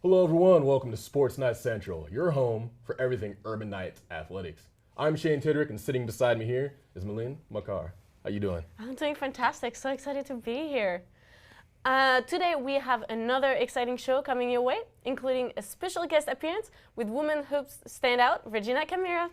Hello everyone, welcome to SportsKnight Central, your home for everything Urban Knights athletics. I'm Shane Tidrick, and sitting beside me here is Mylene Makar. How you doing? I'm doing fantastic, so excited to be here. Today we have another exciting show coming your way, including a special guest appearance with women hoops standout, Regina Camera.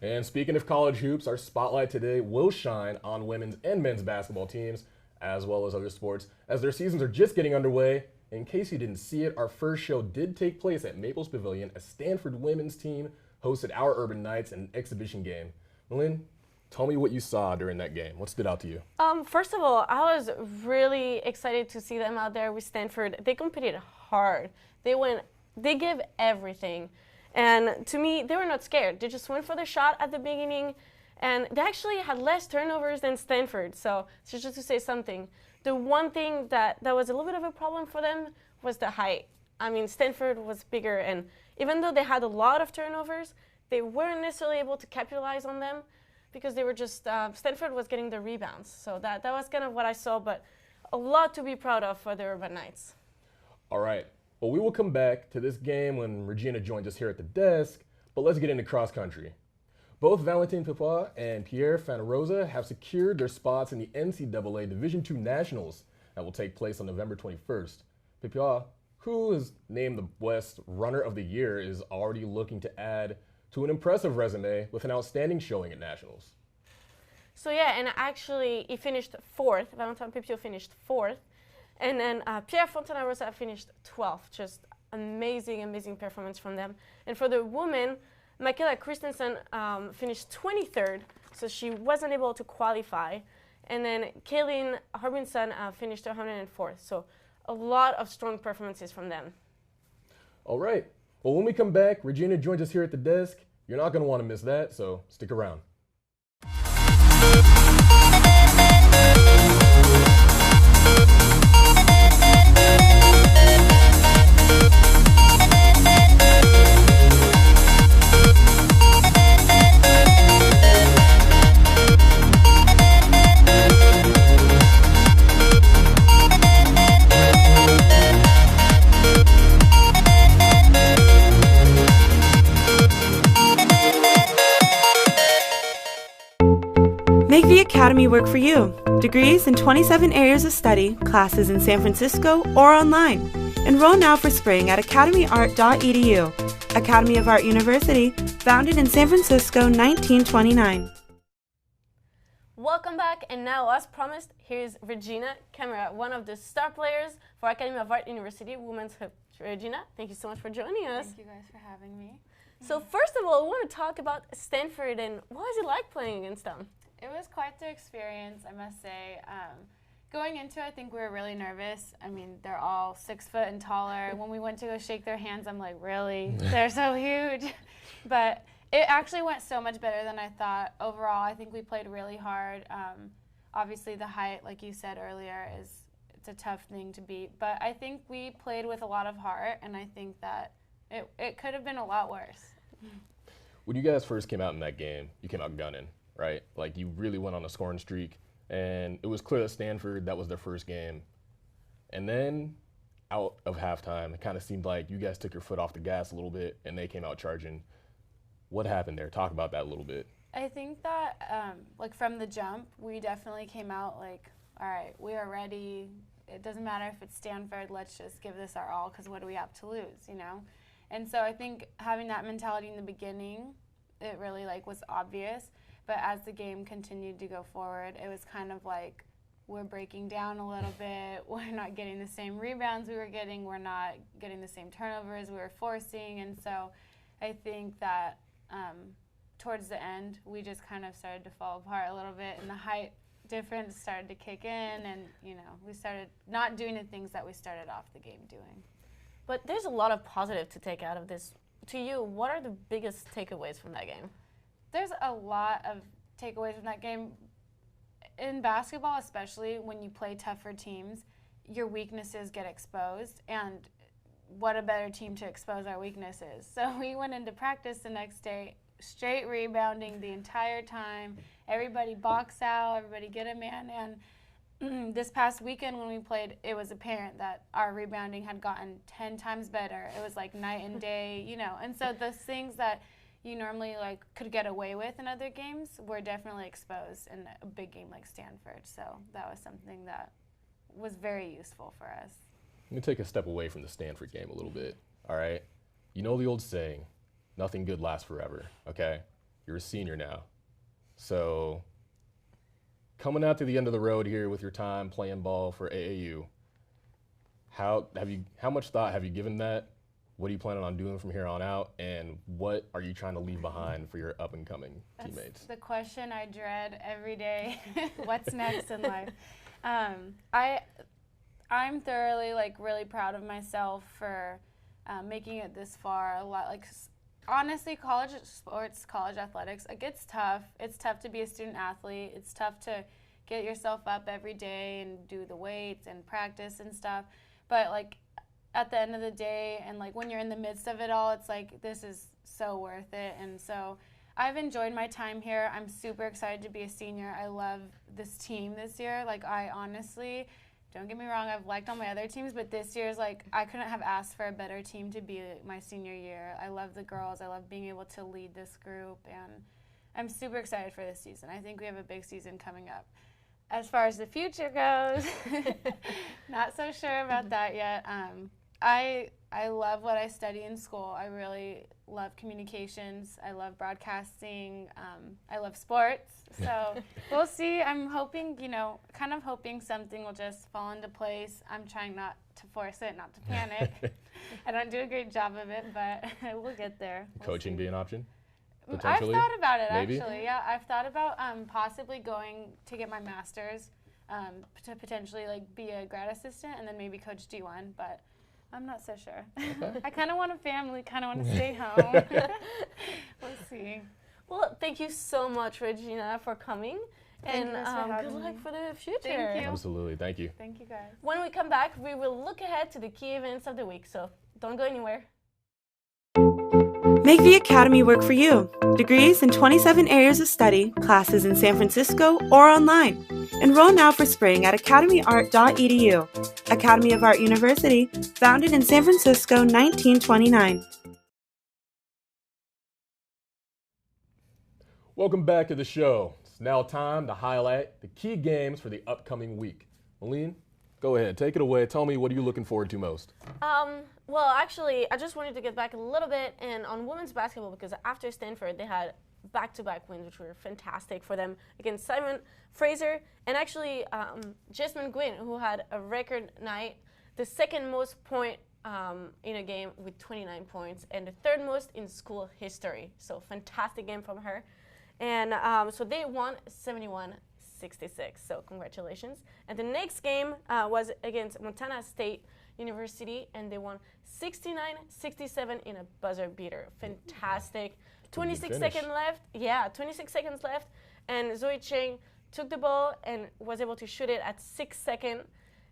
And speaking of college hoops, our spotlight today will shine on women's and men's basketball teams, as well as other sports, as their seasons are just getting underway. In case you didn't see it, our first show did take place at Maples Pavilion. A Stanford women's team hosted our Urban Knights in an exhibition game. Mylene, tell me what you saw during that game. What stood out to you? First of all, I was really excited to see them out there with Stanford. They competed hard. They gave everything. And to me, they were not scared. They just went for the shot at the beginning, and they actually had less turnovers than Stanford. So just to say something. The one thing that was a little bit of a problem for them was the height. I mean, Stanford was bigger, and even though they had a lot of turnovers, they weren't necessarily able to capitalize on them because they were just, Stanford was getting the rebounds. So that was kind of what I saw, but a lot to be proud of for the Urban Knights. All right. Well, we will come back to this game when Regina joins us here at the desk, but let's get into cross country. Both Valentin Pepin and Pierre Fanarosa have secured their spots in the NCAA Division II Nationals that will take place on November 21st. Pepin, who is named the West Runner of the Year, is already looking to add to an impressive resume with an outstanding showing at Nationals. So yeah, and actually he finished fourth. Valentin Pepin finished fourth. And then Pierre Fontanarosa finished 12th. Just amazing performance from them. And for the women, Michaela Christensen finished 23rd, so she wasn't able to qualify. And then Kaylin Harbinson finished 104th. So a lot of strong performances from them. All right. Well, when we come back, Regina joins us here at the desk. You're not going to want to miss that, so stick around. Make the Academy work for you. Degrees in 27 areas of study, classes in San Francisco or online. Enroll now for spring at academyart.edu. Academy of Art University, founded in San Francisco 1929. Welcome back, and now, as promised, here's Regina Camera, one of the star players for Academy of Art University Women's Hoop. Regina, thank you so much for joining us. Thank you guys for having me. So first of all, I want to talk about Stanford, and what was it like playing against them? It was quite the experience, I must say. Going into it, I think we were really nervous. I mean, they're all 6 foot and taller. When we went to go shake their hands, I'm like, really? They're so huge. But it actually went so much better than I thought. Overall, I think we played really hard. Obviously, the height, like you said earlier, it's a tough thing to beat. But I think we played with a lot of heart, and I think that it could have been a lot worse. When you guys first came out in that game, you came out gunning, right? Like, you really went on a scoring streak, and it was clear that Stanford, that was their first game. And then out of halftime, it kind of seemed like you guys took your foot off the gas a little bit, and they came out charging. What happened there? Talk about that a little bit. I think that, like, from the jump, we definitely came out like, all right, we are ready. It doesn't matter if it's Stanford, let's just give this our all, because what do we have to lose, you know? And so I think having that mentality in the beginning, it really, like, was obvious. But as the game continued to go forward, it was kind of like we're breaking down a little bit. We're not getting the same rebounds we were getting. We're not getting the same turnovers we were forcing. And so I think that towards the end, we just kind of started to fall apart a little bit, and the height difference started to kick in, and, you know, we started not doing the things that we started off the game doing. But there's a lot of positive to take out of this. To you, what are the biggest takeaways from that game? There's a lot of takeaways from that game. In basketball, especially when you play tougher teams, your weaknesses get exposed, and what a better team to expose our weaknesses. So we went into practice the next day, straight rebounding the entire time. Everybody box out, everybody get a man, and This past weekend when we played, it was apparent that our rebounding had gotten 10 times better. It was like night and day, you know. And so those things that you normally like could get away with in other games were definitely exposed in a big game like Stanford. So that was something that was very useful for us. Let me take a step away from the Stanford game a little bit, all right? You know the old saying, nothing good lasts forever, okay? You're a senior now. So coming out to the end of the road here with your time playing ball for AAU, how much thought have you given that? What are you planning on doing from here on out? And what are you trying to leave behind for your up-and-coming teammates? That's the question I dread every day. What's next in life? I'm thoroughly really proud of myself for making it this far. Honestly, college sports, college athletics, it's tough. It's tough to be a student athlete. It's tough to get yourself up every day and do the weights and practice and stuff. But at the end of the day, and when you're in the midst of it all, it's this is so worth it. And so I've enjoyed my time here. I'm super excited to be a senior. I love this team this year. I honestly, don't get me wrong, I've liked all my other teams, but this year's I couldn't have asked for a better team to be my senior year. I love the girls. I love being able to lead this group, and I'm super excited for this season. I think we have a big season coming up. As far as the future goes, not so sure about that yet. I love what I study in school. I really love communications. I love broadcasting. I love sports. So we'll see. I'm hoping, kind of hoping something will just fall into place. I'm trying not to force it, not to panic. I don't do a great job of it, but we'll get there. Coaching be an option? I've thought about it, Maybe? actually. Yeah, I've thought about possibly going to get my master's to potentially be a grad assistant and then maybe coach D1, but I'm not so sure. Okay. I kind of want a family, kind of want to stay home. We'll see. Well, thank you so much, Regina, for coming. Thank and you for having good luck me. for the future. Thank you. Absolutely. Thank you. Thank you, guys. When we come back, we will look ahead to the key events of the week, so don't go anywhere. Make the Academy work for you. Degrees in 27 areas of study, classes in San Francisco or online. Enroll now for spring at academyart.edu. Academy of Art University, founded in San Francisco 1929. Welcome back to the show. It's now time to highlight the key games for the upcoming week. Mylene, go ahead. Take it away. Tell me, what are you looking forward to most? Well, actually, I just wanted to get back a little bit and on women's basketball, because after Stanford, they had back-to-back wins, which were fantastic for them against Simon Fraser and actually Jasmine Gwynn, who had a record night, the second most point in a game with 29 points and the third most in school history. So fantastic game from her. And so they won 71-66, so congratulations. And the next game was against Montana State University, and they won 69-67 in a buzzer beater. Fantastic. 26 seconds left. Yeah, 26 seconds left. And Zoe Cheng took the ball and was able to shoot it at 6 seconds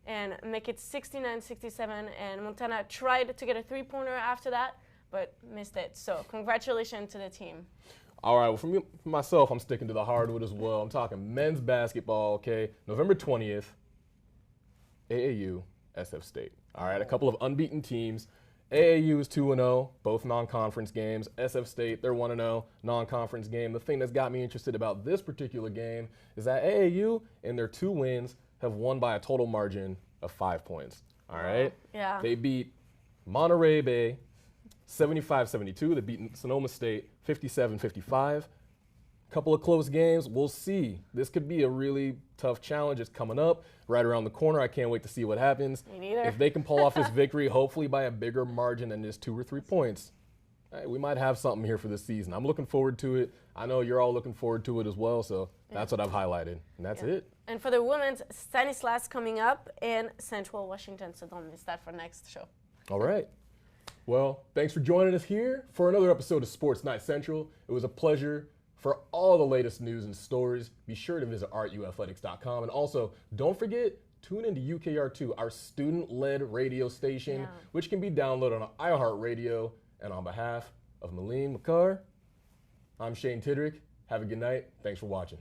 and make it 69-67. And Montana tried to get a three-pointer after that, but missed it. So congratulations to the team. All right, well, for myself, I'm sticking to the hardwood as well. I'm talking men's basketball, okay? November 20th, AAU, SF State. All right, a couple of unbeaten teams. AAU is 2-0, both non-conference games. SF State, they're 1-0, non-conference game. The thing that's got me interested about this particular game is that AAU, in their 2 wins, have won by a total margin of 5 points. All right? Yeah. They beat Monterey Bay 75-72. They beat Sonoma State 57-55. Couple of close games. We'll see. This could be a really tough challenge. It's coming up right around the corner. I can't wait to see what happens. Me neither. If they can pull off this victory, hopefully by a bigger margin than just 2 or 3 points, we might have something here for this season. I'm looking forward to it. I know you're all looking forward to it as well, so that's what I've highlighted. And that's it. And for the women's, Stanislas coming up in Central Washington, so don't miss that for next show. All right. Well, thanks for joining us here for another episode of Sports Night Central. It was a pleasure. For all the latest news and stories, be sure to visit artuathletics.com. And also, don't forget, tune into UKR2, our student-led radio station, which can be downloaded on iHeartRadio. And on behalf of Mylene McCarr, I'm Shane Tidrick. Have a good night. Thanks for watching.